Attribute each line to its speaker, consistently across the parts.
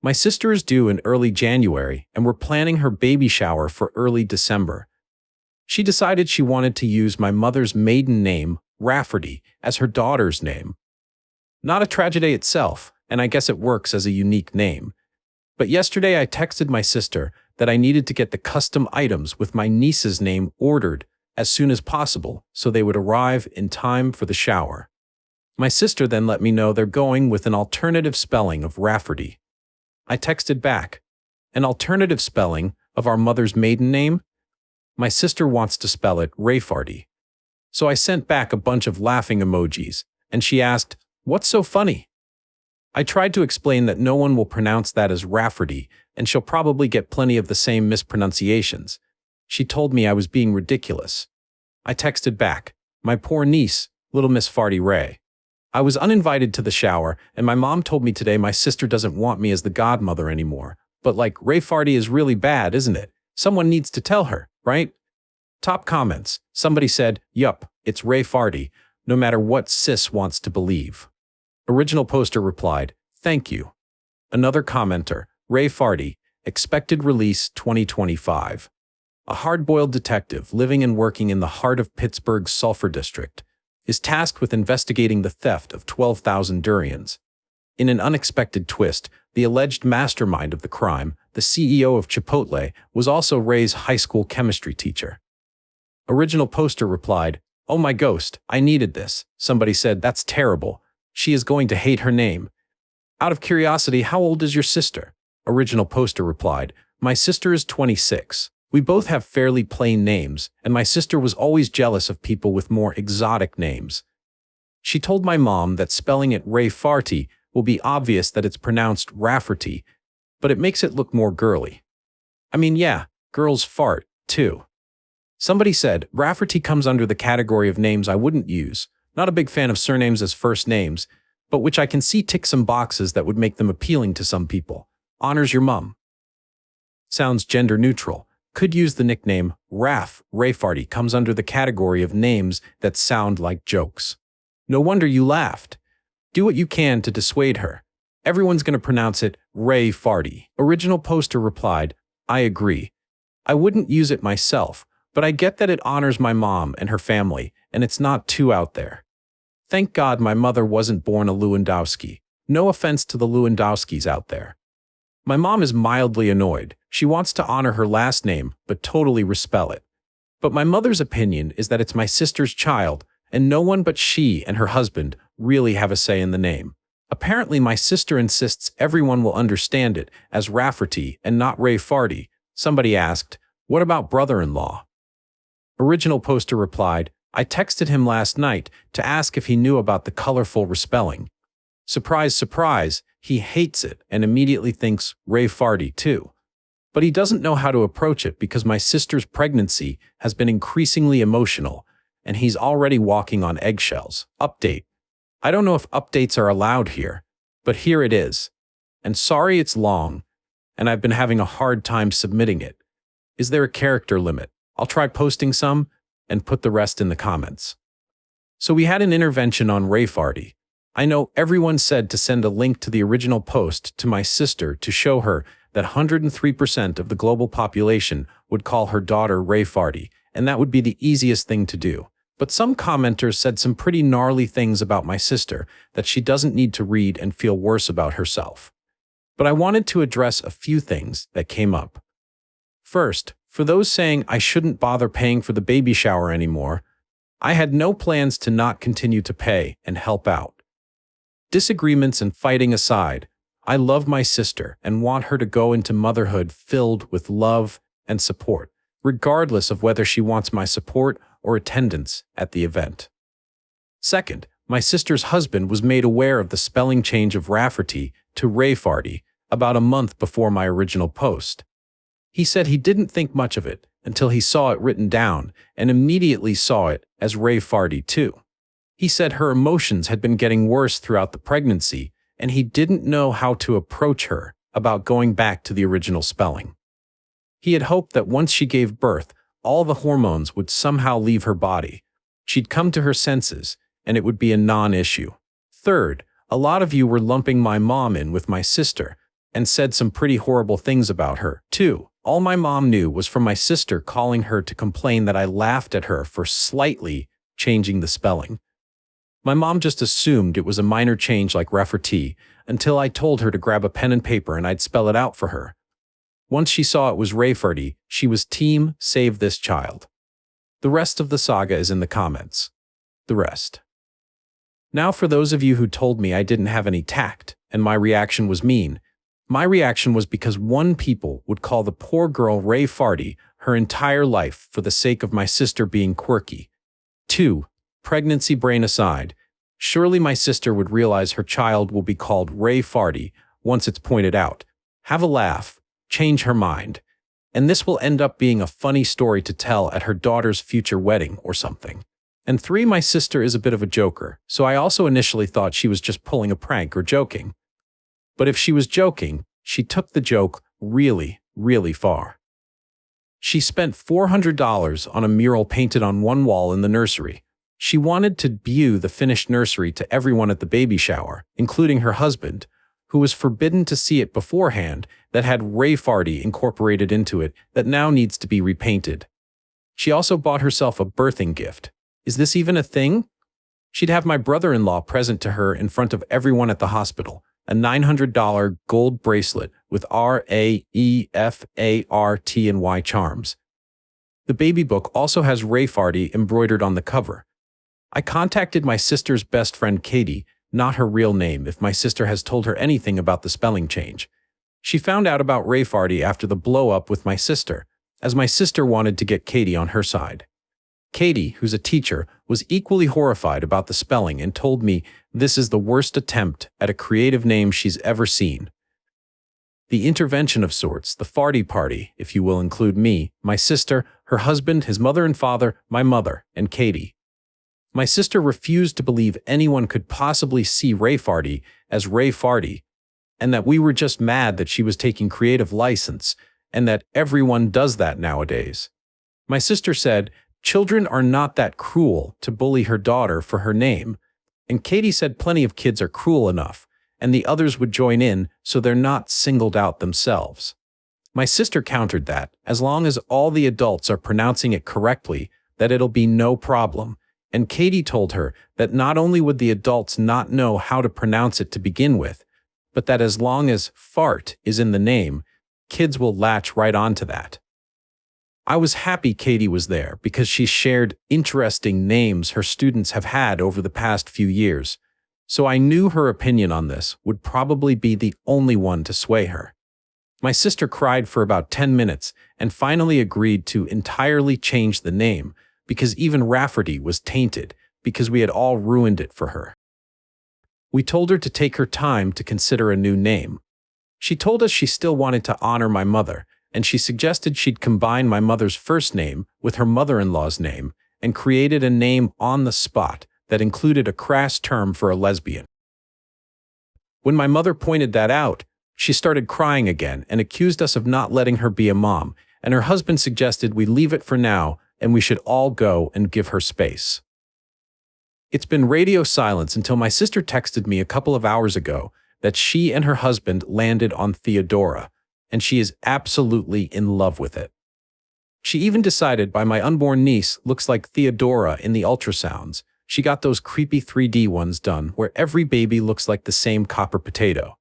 Speaker 1: My sister is due in early January, and we're planning her baby shower for early December. She decided she wanted to use my mother's maiden name, Rafferty, as her daughter's name. Not a tragedy itself, and I guess it works as a unique name. But yesterday I texted my sister that I needed to get the custom items with my niece's name ordered as soon as possible so they would arrive in time for the shower. My sister then let me know they're going with an alternative spelling of Rafferty. I texted back, an alternative spelling of our mother's maiden name? My sister wants to spell it Rayfarty. So I sent back a bunch of laughing emojis, and she asked, "What's so funny?" I tried to explain that no one will pronounce that as Rafferty, and she'll probably get plenty of the same mispronunciations. She told me I was being ridiculous. I texted back, "My poor niece, little Miss Farty Ray. I was uninvited to the shower, and my mom told me today my sister doesn't want me as the godmother anymore. But like, Ray Farty is really bad, isn't it? Someone needs to tell her, right?" Top comments. Somebody said, "Yup, it's Ray Farty, no matter what sis wants to believe." Original poster replied, "Thank you." Another commenter, Ray Farty, expected release 2025. A hard-boiled detective living and working in the heart of Pittsburgh's Sulphur District is tasked with investigating the theft of 12,000 durians. In an unexpected twist, the alleged mastermind of the crime, the CEO of Chipotle, was also Ray's high school chemistry teacher. Original poster replied, "Oh my ghost, I needed this." Somebody said, "That's terrible. She is going to hate her name." Out of curiosity, how old is your sister? Original poster replied, "My sister is 26. We both have fairly plain names, and my sister was always jealous of people with more exotic names. She told my mom that spelling it Ray Farty will be obvious that it's pronounced Rafferty, but it makes it look more girly. I mean, yeah, girls fart, too." Somebody said, "Rafferty comes under the category of names I wouldn't use. Not a big fan of surnames as first names, but which I can see tick some boxes that would make them appealing to some people. Honors your mum. Sounds gender neutral. Could use the nickname Rayfarty comes under the category of names that sound like jokes. No wonder you laughed. Do what you can to dissuade her. Everyone's going to pronounce it Ray Farty." Original poster replied, "I agree. I wouldn't use it myself, but I get that it honors my mom and her family, and it's not too out there. Thank God my mother wasn't born a Lewandowski. No offense to the Lewandowskis out there. My mom is mildly annoyed. She wants to honor her last name, but totally respell it. But my mother's opinion is that it's my sister's child, and no one but she and her husband really have a say in the name. Apparently my sister insists everyone will understand it as Rafferty and not Ray Farty." Somebody asked, "What about brother-in-law?" Original poster replied, "I texted him last night to ask if he knew about the colorful respelling. Surprise, surprise, he hates it and immediately thinks Ray Farty too. But he doesn't know how to approach it because my sister's pregnancy has been increasingly emotional, and he's already walking on eggshells." Update. I don't know if updates are allowed here, but here it is. And sorry it's long, and I've been having a hard time submitting it. Is there a character limit? I'll try posting some and put the rest in the comments. So we had an intervention on Ray Farty. I know everyone said to send a link to the original post to my sister to show her that 103% of the global population would call her daughter Ray Farty, and that would be the easiest thing to do. But some commenters said some pretty gnarly things about my sister that she doesn't need to read and feel worse about herself. But I wanted to address a few things that came up. First, for those saying I shouldn't bother paying for the baby shower anymore, I had no plans to not continue to pay and help out. Disagreements and fighting aside, I love my sister and want her to go into motherhood filled with love and support, regardless of whether she wants my support or attendance at the event. Second, my sister's husband was made aware of the spelling change of Rafferty to Rayfarty about a month before my original post. He said he didn't think much of it until he saw it written down and immediately saw it as Ray Farty too. He said her emotions had been getting worse throughout the pregnancy and he didn't know how to approach her about going back to the original spelling. He had hoped that once she gave birth, all the hormones would somehow leave her body. She'd come to her senses and it would be a non-issue. Third, a lot of you were lumping my mom in with my sister, and said some pretty horrible things about her, too. All my mom knew was from my sister calling her to complain that I laughed at her for slightly changing the spelling. My mom just assumed it was a minor change like Rafferty until I told her to grab a pen and paper and I'd spell it out for her. Once she saw it was Rayfarty, she was team save this child. The rest of the saga is in the comments. The rest. Now for those of you who told me I didn't have any tact and my reaction was mean. My reaction was because one, people would call the poor girl Rayfarty her entire life for the sake of my sister being quirky. 2. Pregnancy brain aside, surely my sister would realize her child will be called Rayfarty once it's pointed out. Have a laugh, change her mind, and this will end up being a funny story to tell at her daughter's future wedding or something. And 3, my sister is a bit of a joker, so I also initially thought she was just pulling a prank or joking. But if she was joking, she took the joke really, really far. She spent $400 on a mural painted on one wall in the nursery. She wanted to view the finished nursery to everyone at the baby shower, including her husband, who was forbidden to see it beforehand, that had Rayfarty incorporated into it that now needs to be repainted. She also bought herself a birthing gift. Is this even a thing? She'd have my brother-in-law present to her in front of everyone at the hospital, a $900 gold bracelet with RAEFARTY charms. The baby book also has Rayfarty embroidered on the cover. I contacted my sister's best friend Katie, not her real name, if my sister has told her anything about the spelling change. She found out about Rayfarty after the blow-up with my sister, as my sister wanted to get Katie on her side. Katie, who's a teacher, was equally horrified about the spelling and told me this is the worst attempt at a creative name she's ever seen. The intervention of sorts, the farty party, if you will include me, my sister, her husband, his mother and father, my mother, and Katie. My sister refused to believe anyone could possibly see Rayfarty as Rayfarty, and that we were just mad that she was taking creative license, and that everyone does that nowadays. My sister said, children are not that cruel to bully her daughter for her name, and Katie said plenty of kids are cruel enough, and the others would join in so they're not singled out themselves. My sister countered that, as long as all the adults are pronouncing it correctly, that it'll be no problem, and Katie told her that not only would the adults not know how to pronounce it to begin with, but that as long as fart is in the name, kids will latch right onto that. I was happy Katie was there because she shared interesting names her students have had over the past few years, so I knew her opinion on this would probably be the only one to sway her. My sister cried for about 10 minutes and finally agreed to entirely change the name because even Rafferty was tainted because we had all ruined it for her. We told her to take her time to consider a new name. She told us she still wanted to honor my mother, and she suggested she'd combine my mother's first name with her mother-in-law's name and created a name on the spot that included a crass term for a lesbian. When my mother pointed that out, she started crying again and accused us of not letting her be a mom, and her husband suggested we leave it for now and we should all go and give her space. It's been radio silence until my sister texted me a couple of hours ago that she and her husband landed on Theodora, and she is absolutely in love with it. She even decided my unborn niece looks like Theodora in the ultrasounds. She got those creepy 3D ones done where every baby looks like the same copper potato.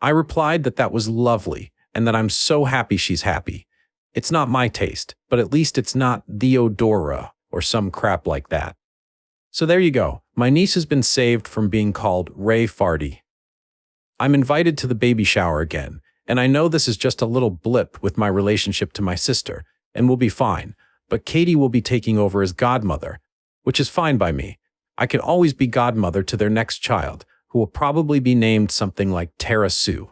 Speaker 1: I replied that that was lovely and that I'm so happy she's happy. It's not my taste, but at least it's not Theodora or some crap like that. So there you go. My niece has been saved from being called Rayfarty. I'm invited to the baby shower again, and I know this is just a little blip with my relationship to my sister, and we'll be fine, but Katie will be taking over as godmother, which is fine by me. I can always be godmother to their next child, who will probably be named something like Tara Sue.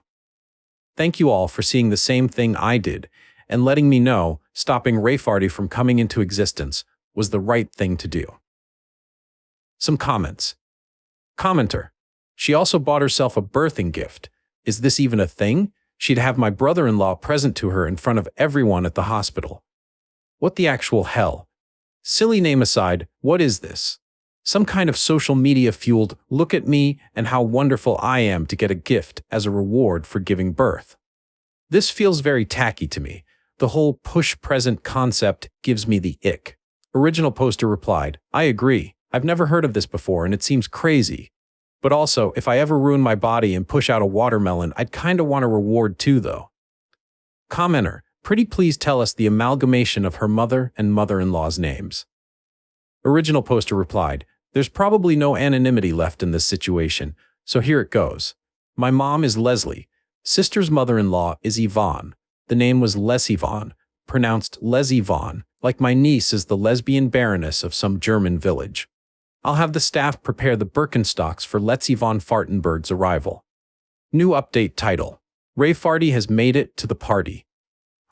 Speaker 1: Thank you all for seeing the same thing I did, and letting me know stopping Rayfarty from coming into existence was the right thing to do. Some comments. Commenter. She also bought herself a birthing gift. Is this even a thing? She'd have my brother-in-law present to her in front of everyone at the hospital. What the actual hell? Silly name aside, what is this? Some kind of social media-fueled, look at me and how wonderful I am to get a gift as a reward for giving birth. This feels very tacky to me. The whole push present concept gives me the ick. Original poster replied, I agree. I've never heard of this before and it seems crazy. But also, if I ever ruin my body and push out a watermelon, I'd kinda want a reward too though. Commenter, pretty please tell us the amalgamation of her mother and mother-in-law's names. Original poster replied, there's probably no anonymity left in this situation, so here it goes. My mom is Leslie. Sister's mother-in-law is Yvonne. The name was Les Yvonne, pronounced Les Yvonne, like my niece is the lesbian baroness of some German village. I'll have the staff prepare the Birkenstocks for Let's Yvonne Fartenberg's arrival. New update title. Ray Farty has made it to the party.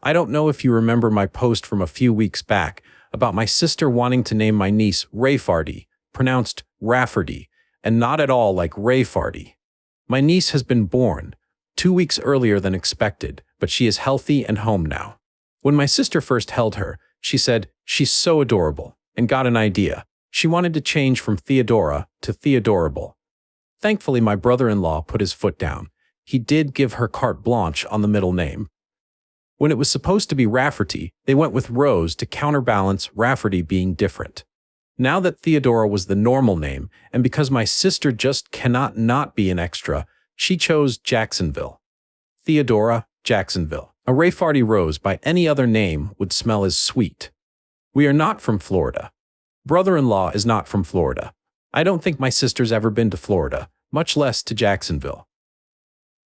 Speaker 1: I don't know if you remember my post from a few weeks back about my sister wanting to name my niece Ray Farty, pronounced Rafferty, and not at all like Ray Farty. My niece has been born 2 weeks earlier than expected, but she is healthy and home now. When my sister first held her, she said, she's so adorable, and got an idea. She wanted to change from Theodora to Theodorable. Thankfully, my brother-in-law put his foot down. He did give her carte blanche on the middle name. When it was supposed to be Rafferty, they went with Rose to counterbalance Rafferty being different. Now that Theodora was the normal name, and because my sister just cannot not be an extra, she chose Jacksonville. Theodora, Jacksonville. A Ray Farty Rose by any other name would smell as sweet. We are not from Florida. Brother-in-law is not from Florida. I don't think my sister's ever been to Florida, much less to Jacksonville.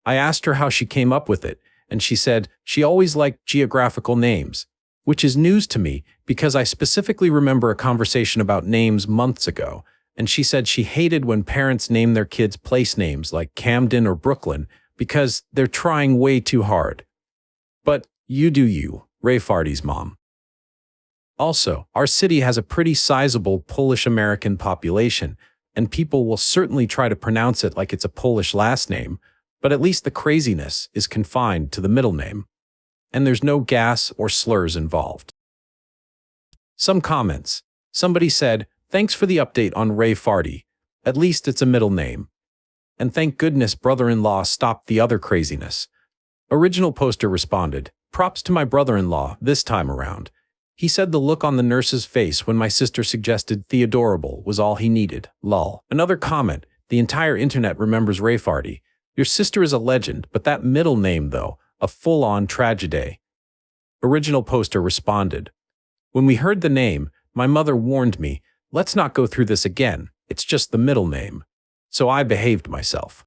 Speaker 1: I asked her how she came up with it, and she said she always liked geographical names, which is news to me because I specifically remember a conversation about names months ago, and she said she hated when parents name their kids place names like Camden or Brooklyn because they're trying way too hard. But you do you, Ray Farty's mom. Also, our city has a pretty sizable Polish-American population, and people will certainly try to pronounce it like it's a Polish last name, but at least the craziness is confined to the middle name. And there's no gas or slurs involved. Some comments. Somebody said, thanks for the update on Ray Farty. At least it's a middle name. And thank goodness brother-in-law stopped the other craziness. Original poster responded, props to my brother-in-law this time around. He said the look on the nurse's face when my sister suggested Theodorable was all he needed, lol. Another comment, the entire internet remembers Ray Farty. Your sister is a legend, but that middle name though, a full-on tragedy. Original poster responded, when we heard the name, my mother warned me, let's not go through this again, it's just the middle name. So I behaved myself.